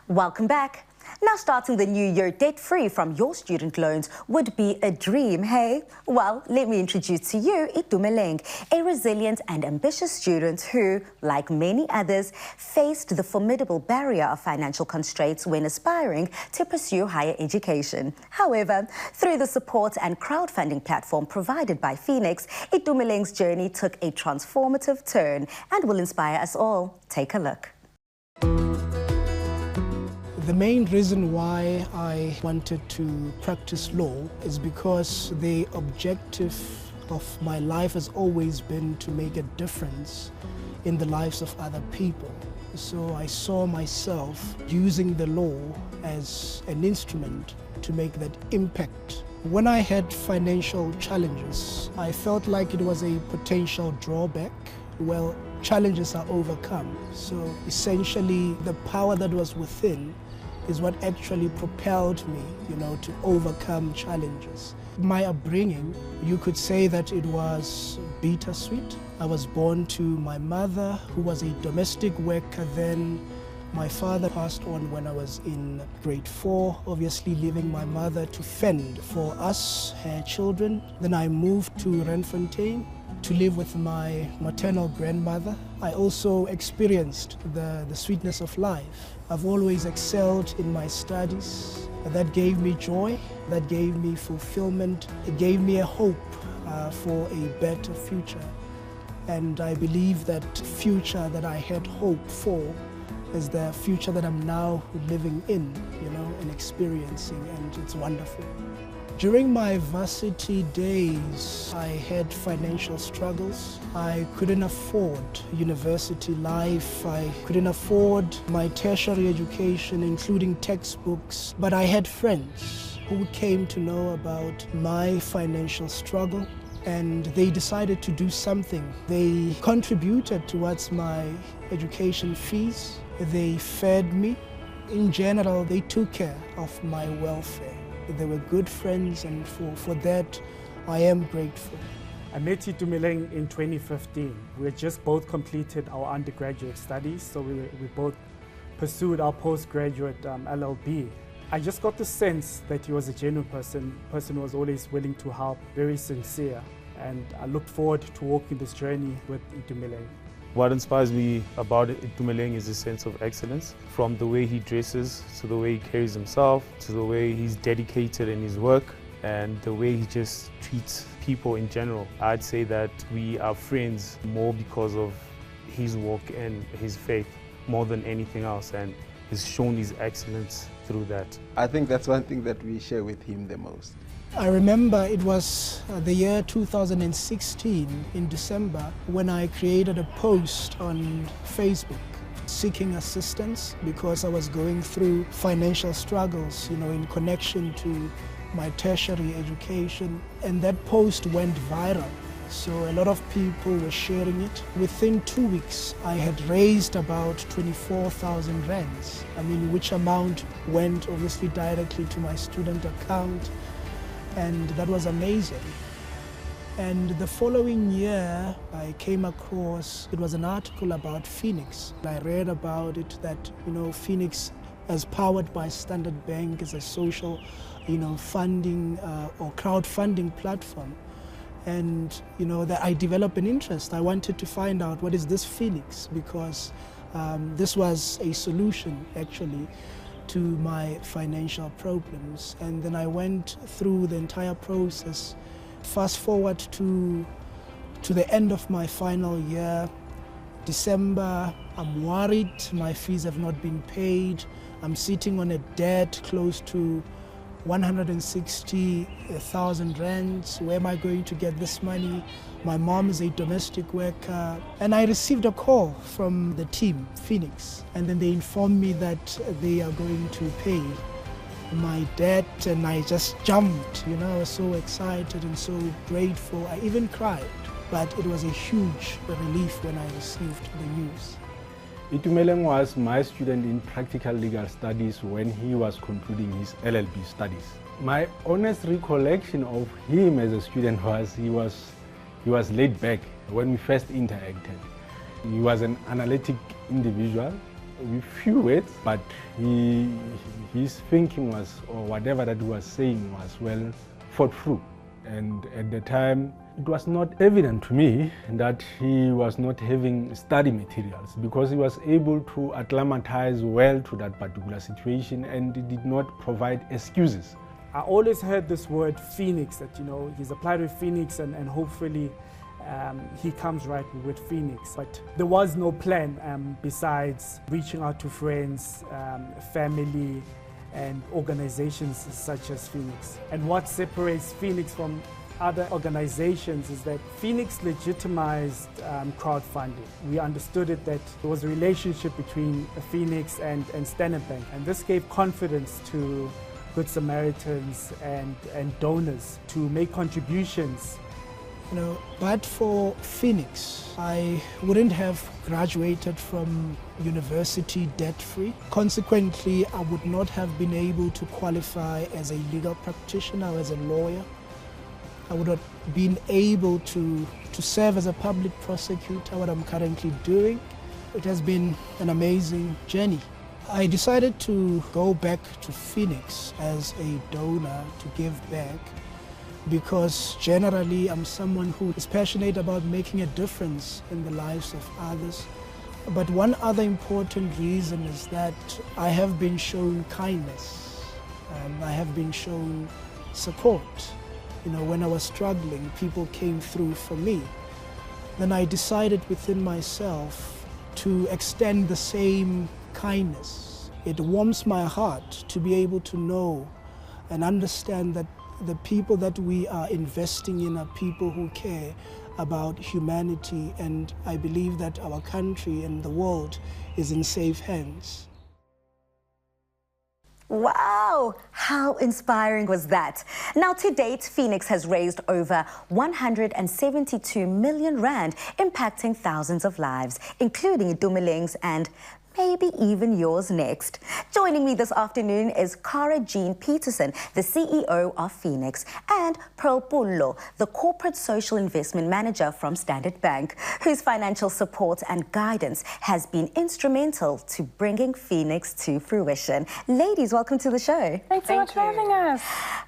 Welcome back. Now starting the new year debt-free from your student loans would be a dream, hey? Well, let me introduce to you Itumeleng, a resilient and ambitious student who, like many others, faced the formidable barrier of financial constraints when aspiring to pursue higher education. However, through the support and crowdfunding platform provided by Feenix, Itumeleng's journey took a transformative turn and will inspire us all. Take a look. The main reason why I wanted to practice law is because the objective of my life has always been to make a difference in the lives of other people. So I saw myself using the law as an instrument to make that impact. When I had financial challenges, I felt like it was a potential drawback. Well, challenges are overcome. So essentially, the power that was within is what actually propelled me, to overcome challenges. My upbringing, you could say that it was bittersweet. I was born to my mother, who was a domestic worker then. My father passed on when I was in grade 4, obviously leaving my mother to fend for us, her children. Then I moved to Randfontein to live with my maternal grandmother. I also experienced the sweetness of life. I've always excelled in my studies. That gave me joy, that gave me fulfillment, it gave me a hope for a better future. And I believe that future that I had hope for is the future that I'm now living in, and experiencing, and it's wonderful. During my varsity days, I had financial struggles. I couldn't afford university life. I couldn't afford my tertiary education, including textbooks. But I had friends who came to know about my financial struggle, and they decided to do something. They contributed towards my education fees. They fed me. In general, they took care of my welfare. They were good friends, and for that, I am grateful. I met Itumeleng in 2015. We had just both completed our undergraduate studies, so we both pursued our postgraduate LLB. I just got the sense that he was a genuine person who was always willing to help, very sincere, and I looked forward to walking this journey with Itumeleng. What inspires me about Itumeleng is a sense of excellence, from the way he dresses, to the way he carries himself, to the way he's dedicated in his work, and the way he just treats people in general. I'd say that we are friends more because of his walk and his faith, more than anything else, and he's shown his excellence through that. I think that's one thing that we share with him the most. I remember it was the year 2016 in December when I created a post on Facebook seeking assistance because I was going through financial struggles, in connection to my tertiary education, and that post went viral. So a lot of people were sharing it. Within 2 weeks, I had raised about 24,000 rands, which amount went obviously directly to my student account. And that was amazing. And the following year, I came across, it was an article about Feenix. I read about it that, Feenix, as powered by Standard Bank, is a social, funding or crowdfunding platform. And, that I developed an interest. I wanted to find out what is this Feenix, because this was a solution, actually, to my financial problems. And then I went through the entire process. Fast forward to the end of my final year, December, I'm worried, my fees have not been paid. I'm sitting on a debt close to 160,000 rands. Where am I going to get this money? My mom is a domestic worker. And I received a call from the team, Feenix, and then they informed me that they are going to pay my debt, and I just jumped, I was so excited and so grateful. I even cried, but it was a huge relief when I received the news. Itumeleng was my student in practical legal studies when he was concluding his LLB studies. My honest recollection of him as a student was he was laid back when we first interacted. He was an analytic individual, with few words, but his thinking was, or whatever that he was saying was well thought through. And at the time, it was not evident to me that he was not having study materials, because he was able to acclimatize well to that particular situation and he did not provide excuses. I always heard this word Feenix, that, you know, he's applied with Feenix and hopefully he comes right with Feenix. But there was no plan besides reaching out to friends, family, and organizations such as Feenix. And what separates Feenix from other organizations is that Feenix legitimized crowdfunding. We understood it that there was a relationship between Feenix and Standard Bank, and this gave confidence to Good Samaritans and donors to make contributions. You know, but for Feenix, I wouldn't have graduated from university debt-free. Consequently, I would not have been able to qualify as a legal practitioner or as a lawyer. I would have been able to serve as a public prosecutor, what I'm currently doing. It has been an amazing journey. I decided to go back to Feenix as a donor to give back, because generally I'm someone who is passionate about making a difference in the lives of others. But one other important reason is that I have been shown kindness. I have been shown support. You know, when I was struggling, people came through for me. Then I decided within myself to extend the same kindness. It warms my heart to be able to know and understand that the people that we are investing in are people who care about humanity, and I believe that our country and the world is in safe hands. Wow, how inspiring was that? Now, to date, Feenix has raised over 172 million rand, impacting thousands of lives, including Itumeleng's and maybe even yours next. Joining me this afternoon is Cara Jean Peterson, the CEO of Feenix, and Pearl Pullo, the Corporate Social Investment Manager from Standard Bank, whose financial support and guidance has been instrumental to bringing Feenix to fruition. Ladies, welcome to the show. Thanks so much for having us.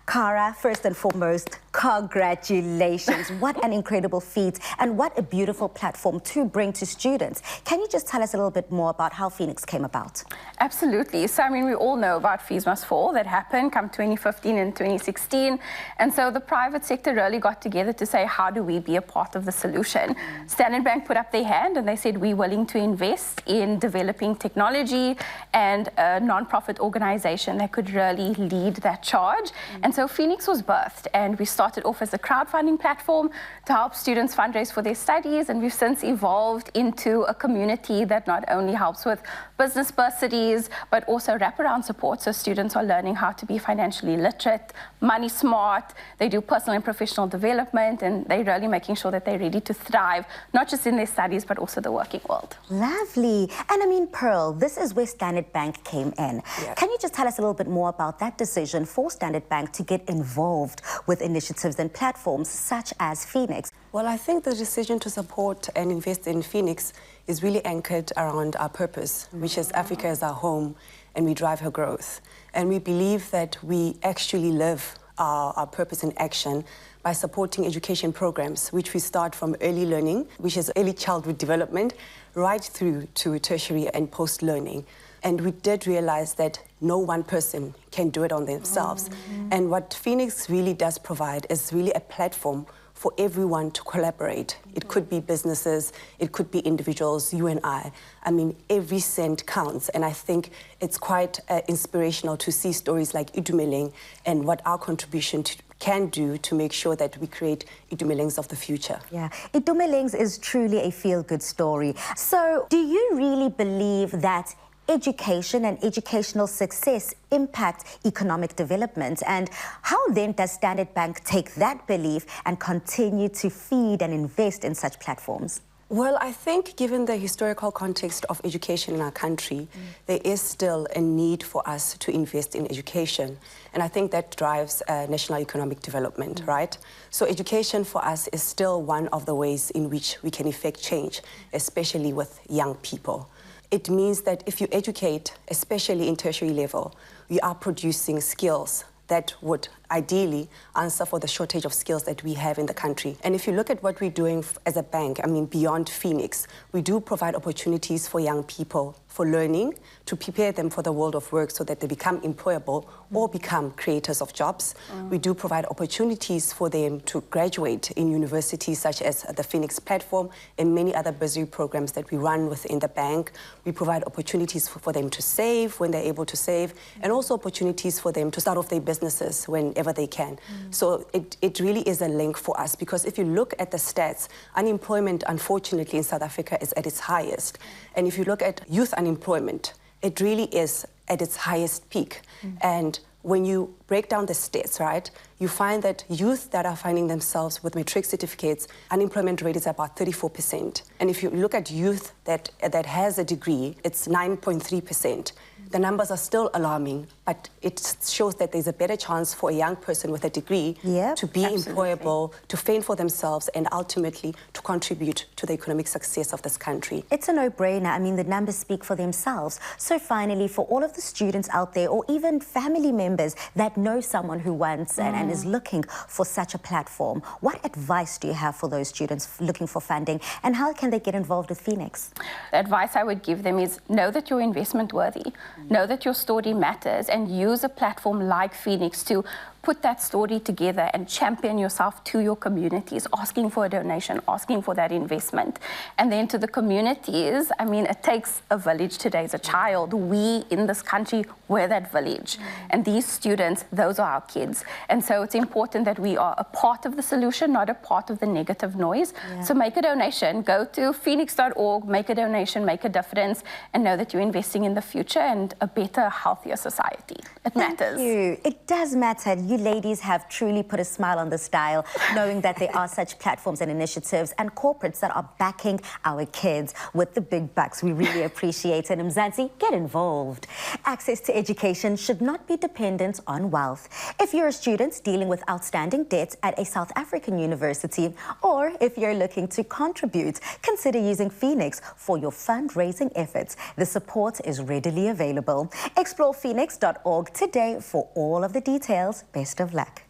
Cara, first and foremost, congratulations. What an incredible feat and what a beautiful platform to bring to students. Can you just tell us a little bit more about how Feenix came about? Absolutely. So, I mean, we all know about Fees Must Fall that happened come 2015 and 2016. And so the private sector really got together to say, how do we be a part of the solution? Standard Bank put up their hand and they said, we're willing to invest in developing technology and a non-profit organization that could really lead that charge. And so Feenix was birthed, and we started off as a crowdfunding platform to help students fundraise for their studies. And we've since evolved into a community that not only helps with business bursaries, but also wraparound support. So students are learning how to be financially literate, money smart. They do personal and professional development, and they're really making sure that they're ready to thrive, not just in their studies, but also the working world. Lovely. And I mean, Pearl, this is where Standard Bank came in. Yeah. Can you just tell us a little bit more about that decision for Standard Bank to get involved with initiatives and platforms such as Feenix? Well, I think the decision to support and invest in Feenix is really anchored around our purpose, which is Africa as our home, and we drive her growth. And we believe that we actually live our purpose in action by supporting education programs, which we start from early learning, which is early childhood development, right through to tertiary and post-learning. And we did realize that no one person can do it on themselves. And what Feenix really does provide is really a platform for everyone to collaborate. It could be businesses, it could be individuals, you and I. I mean, every cent counts, and I think it's quite inspirational to see stories like Itumeleng and what our contribution can do to make sure that we create Itumelengs of the future. Yeah, Itumelengs is truly a feel-good story. So, do you really believe that education and educational success impact economic development? And how then does Standard Bank take that belief and continue to feed and invest in such platforms? Well, I think given the historical context of education in our country, there is still a need for us to invest in education. And I think that drives national economic development, right? So education for us is still one of the ways in which we can effect change, especially with young people. it means that if you educate, especially in tertiary level, you are producing skills that would ideally answer for the shortage of skills that we have in the country. And if you look at what we're doing as a bank, I mean, beyond Feenix, we do provide opportunities for young people for learning, to prepare them for the world of work so that they become employable or become creators of jobs. We do provide opportunities for them to graduate in universities such as the Feenix platform and many other bursary programs that we run within the bank. We provide opportunities for them to save when they're able to save, and also opportunities for them to start off their businesses whenever they can. So it really is a link for us, because if you look at the stats, unemployment, unfortunately, in South Africa is at its highest. And if you look at youth unemployment, it really is at its highest peak. And when you break down the stats, right, you find that youth that are finding themselves with matric certificates, unemployment rate is about 34%. And if you look at youth that has a degree, it's 9.3%. The numbers are still alarming, but it shows that there's a better chance for a young person with a degree to be employable, to fend for themselves, and ultimately to contribute to the economic success of this country. It's a no-brainer. I mean, the numbers speak for themselves. So finally, for all of the students out there, or even family members that know someone who wants and is looking for such a platform, what advice do you have for those students looking for funding, and how can they get involved with Feenix? The advice I would give them is know that you're investment worthy. Know that your story matters, and use a platform like Feenix to put that story together and champion yourself to your communities, asking for a donation, asking for that investment. And then to the communities, I mean, it takes a village to raise a child. We in this country, we're that village. And these students, those are our kids. And so it's important that we are a part of the solution, not a part of the negative noise. So make a donation, go to feenix.org, make a donation, make a difference, and know that you're investing in the future and a better, healthier society. It matters. Thank you. It does matter. You ladies have truly put a smile on this dial, knowing that there are such platforms and initiatives and corporates that are backing our kids with the big bucks. We really appreciate it. Mzansi, get involved. Access to education should not be dependent on wealth. If you're a student dealing with outstanding debts at a South African university, or if you're looking to contribute, consider using Feenix for your fundraising efforts. The support is readily available. Explore feenix.org today for all of the details. Best of luck.